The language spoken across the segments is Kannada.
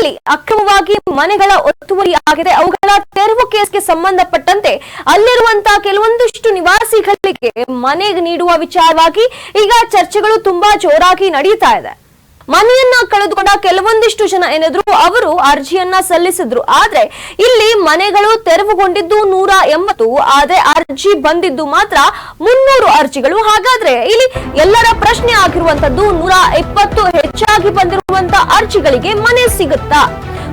ಇದರಲ್ಲಿ ಅಕ್ರಮವಾಗಿ ಮನೆಗಳ ಒತ್ತುವರಿ ಆಗಿದೆ. ಅವುಗಳ ತೆರವು ಕೇಸ್ಗೆ ಸಂಬಂಧಪಟ್ಟಂತೆ ಅಲ್ಲಿರುವಂತಹ ಕೆಲವೊಂದಿಷ್ಟು ನಿವಾಸಿಗಳಿಗೆ ಮನೆ ನೀಡುವ ವಿಚಾರವಾಗಿ ಈಗ ಚರ್ಚೆಗಳು ತುಂಬಾ ಜೋರಾಗಿ ನಡೀತಾ ಇದೆ. ಮನೆಯನ್ನ ಕಳೆದುಕೊಂಡ ಕೆಲವೊಂದಿಷ್ಟು ಜನ ಏನಿದ್ರು ಅವರು ಅರ್ಜಿಯನ್ನ ಸಲ್ಲಿಸಿದ್ರು. ಆದ್ರೆ ಇಲ್ಲಿ ಮನೆಗಳು ತೆರವುಗೊಂಡಿದ್ದು 180, ಆದ್ರೆ ಅರ್ಜಿ ಬಂದಿದ್ದು ಮಾತ್ರ 300 ಅರ್ಜಿಗಳು. ಹಾಗಾದ್ರೆ ಇಲ್ಲಿ ಎಲ್ಲರ ಪ್ರಶ್ನೆ ಆಗಿರುವಂತದ್ದು 120 ಹೆಚ್ಚಾಗಿ ಬಂದಿರುವಂತಹ ಅರ್ಜಿಗಳಿಗೆ ಮನೆ ಸಿಗುತ್ತಾ?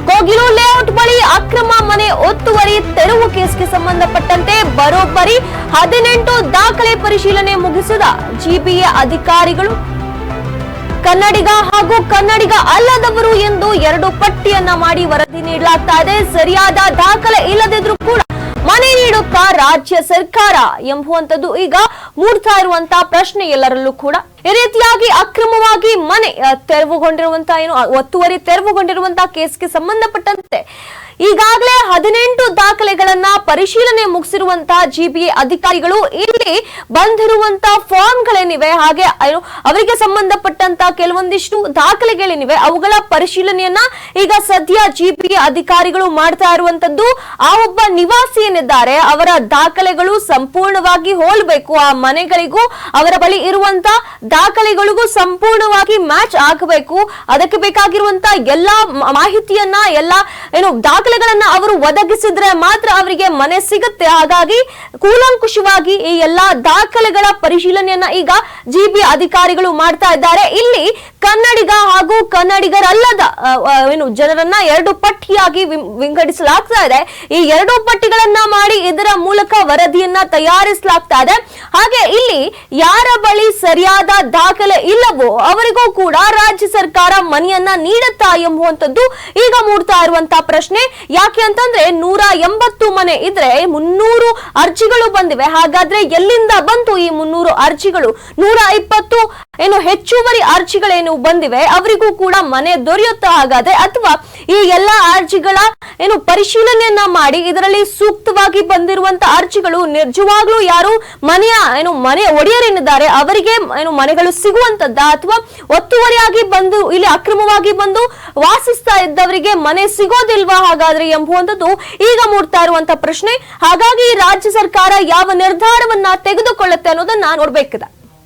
ಕೋಗಿಲು ಲೇಔಟ್ ಬಳಿ ಅಕ್ರಮ ಮನೆ ಒತ್ತುವರಿ ತೆರವು ಕೇಸ್ಗೆ ಸಂಬಂಧಪಟ್ಟಂತೆ ಬರೋಬ್ಬರಿ 18 ದಾಖಲೆ ಪರಿಶೀಲನೆ ಮುಗಿಸಿದ ಜಿಬಿಎ ಅಧಿಕಾರಿಗಳು ಕನ್ನಡಿಗ ಹಾಗೂ ಕನ್ನಡಿಗ ಅಲ್ಲದವರು ಎಂದು 2 ಪಟ್ಟಿಯನ್ನ ಮಾಡಿ ವರದಿ ನೀಡಲಾಗ್ತಾ ಇದೆ. ಸರಿಯಾದ ದಾಖಲೆ ಇಲ್ಲದಿದ್ರೂ ಕೂಡ ಮನೆ ನೀಡುತ್ತಾ ರಾಜ್ಯ ಸರ್ಕಾರ ಎಂಬುವಂತದ್ದು ಈಗ ಮೂಡ್ತಾ ಇರುವಂತಹ ಪ್ರಶ್ನೆ ಎಲ್ಲರಲ್ಲೂ ಕೂಡ. ಈ ರೀತಿಯಾಗಿ ಅಕ್ರಮವಾಗಿ ಮನೆ ತೆರವುಗೊಂಡಿರುವಂತಹ ಒತ್ತುವರಿ ತೆರವುಗೊಂಡಿರುವಂತಹ ಕೇಸ್ಗೆ ಸಂಬಂಧಪಟ್ಟಂತೆ ಈಗಾಗಲೇ 18 ದಾಖಲೆಗಳನ್ನ ಪರಿಶೀಲನೆ ಮುಗಿಸಿರುವಂತಹ ಜಿಬಿಎ ಅಧಿಕಾರಿಗಳು ಇಲ್ಲಿ ಬಂದಿರುವಂತಹ ಫಾರ್ಮ್ಗಳೇನಿವೆ ಹಾಗೆ ಅವರಿಗೆ ಸಂಬಂಧಪಟ್ಟಂತಹ ಕೆಲವೊಂದಿಷ್ಟು ದಾಖಲೆಗಳೇನಿವೆ ಅವುಗಳ ಪರಿಶೀಲನೆಯನ್ನ ಈಗ ಸದ್ಯ ಜಿಬಿಎ ಅಧಿಕಾರಿಗಳು ಮಾಡ್ತಾ ಇರುವಂತದ್ದು. ಆ ಒಬ್ಬ ನಿವಾಸಿ ಏನಿದ್ದಾರೆ ಅವರ ದಾಖಲೆಗಳು ಸಂಪೂರ್ಣವಾಗಿ ಹೋಲ್ಬೇಕು, ಆ ಮನೆಗಳಿಗೂ ಅವರ ಬಳಿ ಇರುವಂತಹ ದಾಖಲೆಗಳಿಗೂ ಸಂಪೂರ್ಣವಾಗಿ ಮ್ಯಾಚ್ ಆಗಬೇಕು. ಅದಕ್ಕೆ ಬೇಕಾಗಿರುವಂತಹ ಎಲ್ಲಾ ಮಾಹಿತಿಯನ್ನ ದಾಖಲೆಗಳನ್ನ ಅವರು ಒದಗಿಸಿದ್ರೆ ಮಾತ್ರ ಅವರಿಗೆ ಮನೆ ಸಿಗುತ್ತೆ. ಹಾಗಾಗಿ ಕೂಲಂಕುಷವಾಗಿ ಈ ಎಲ್ಲಾ ದಾಖಲೆಗಳ ಪರಿಶೀಲನೆಯನ್ನ ಈಗ ಜಿಬಿಎ ಅಧಿಕಾರಿಗಳು ಮಾಡ್ತಾ ಇದ್ದಾರೆ. ಇಲ್ಲಿ ಕನ್ನಡಿಗ ಹಾಗೂ ಕನ್ನಡಿಗರಲ್ಲದ ಜನರನ್ನ 2 ಪಟ್ಟಿಯಾಗಿ ವಿಂಗಡಿಸಲಾಗ್ತಾ ಇದೆ. ಈ 2 ಪಟ್ಟಿಗಳನ್ನ ಮಾಡಿ ಇದರ ಮೂಲಕ ವರದಿಯನ್ನ ತಯಾರಿಸಲಾಗ್ತಾ ಇದೆ. ಹಾಗೆ ಇಲ್ಲಿ ಯಾರ ಬಳಿ ಸರಿಯಾದ ದಾಖಲೆ ಇಲ್ಲವೋ ಅವರಿಗೂ ಕೂಡ ರಾಜ್ಯ ಸರ್ಕಾರ ಮನೆಯನ್ನ ನೀಡುತ್ತಾ ಎಂಬುವಂತದ್ದು ಈಗ ಮೂಡ್ತಾ ಇರುವಂತಹ ಪ್ರಶ್ನೆ. ಯಾಕೆ ಅಂತಂದ್ರೆ 180 ಮನೆ ಇದ್ರೆ 300 ಅರ್ಜಿಗಳು ಬಂದಿವೆ. ಹಾಗಾದ್ರೆ ಎಲ್ಲಿಂದ ಬಂತು ಈ 300 ಅರ್ಜಿಗಳು? 120 ಹೆಚ್ಚುವರಿ ಅರ್ಜಿಗಳೇನು ಬಂದಿವೆ ಅವರಿಗೂ ಕೂಡ ಮನೆ ದೊರೆಯುತ್ತಾ ಹಾಗಾದ್ರೆ? ಅಥವಾ ಈ ಎಲ್ಲಾ ಅರ್ಜಿಗಳ ಪರಿಶೀಲನೆಯನ್ನ ಮಾಡಿ ಇದರಲ್ಲಿ ಸೂಕ್ತವಾಗಿ ಬಂದಿರುವಂತಹ ಅರ್ಜಿಗಳು ನಿಜವಾಗ್ಲೂ ಯಾರು ಮನೆ ಒಡೆಯರೇನಿದ್ದಾರೆ ಅವರಿಗೆ ಮನೆಗಳು ಸಿಗುವಂತದ್ದ, ಅಥವಾ ಒತ್ತುವರಿಯಾಗಿ ಬಂದು ಇಲ್ಲಿ ಅಕ್ರಮವಾಗಿ ಬಂದು ವಾಸಿಸ್ತಾ ಇದ್ದವರಿಗೆ ಮನೆ ಸಿಗೋದಿಲ್ವಾ ಹಾಗಾದ್ರೆ ಎಂಬುವಂತದ್ದು ಈಗ ಮೂಡ್ತಾ ಇರುವಂತಹ ಪ್ರಶ್ನೆ. ಹಾಗಾಗಿ ರಾಜ್ಯ ಸರ್ಕಾರ ಯಾವ ನಿರ್ಧಾರವನ್ನ ತೆಗೆದುಕೊಳ್ಳುತ್ತೆ ಅನ್ನೋದನ್ನ ನೋಡ್ಬೇಕಿದೆ.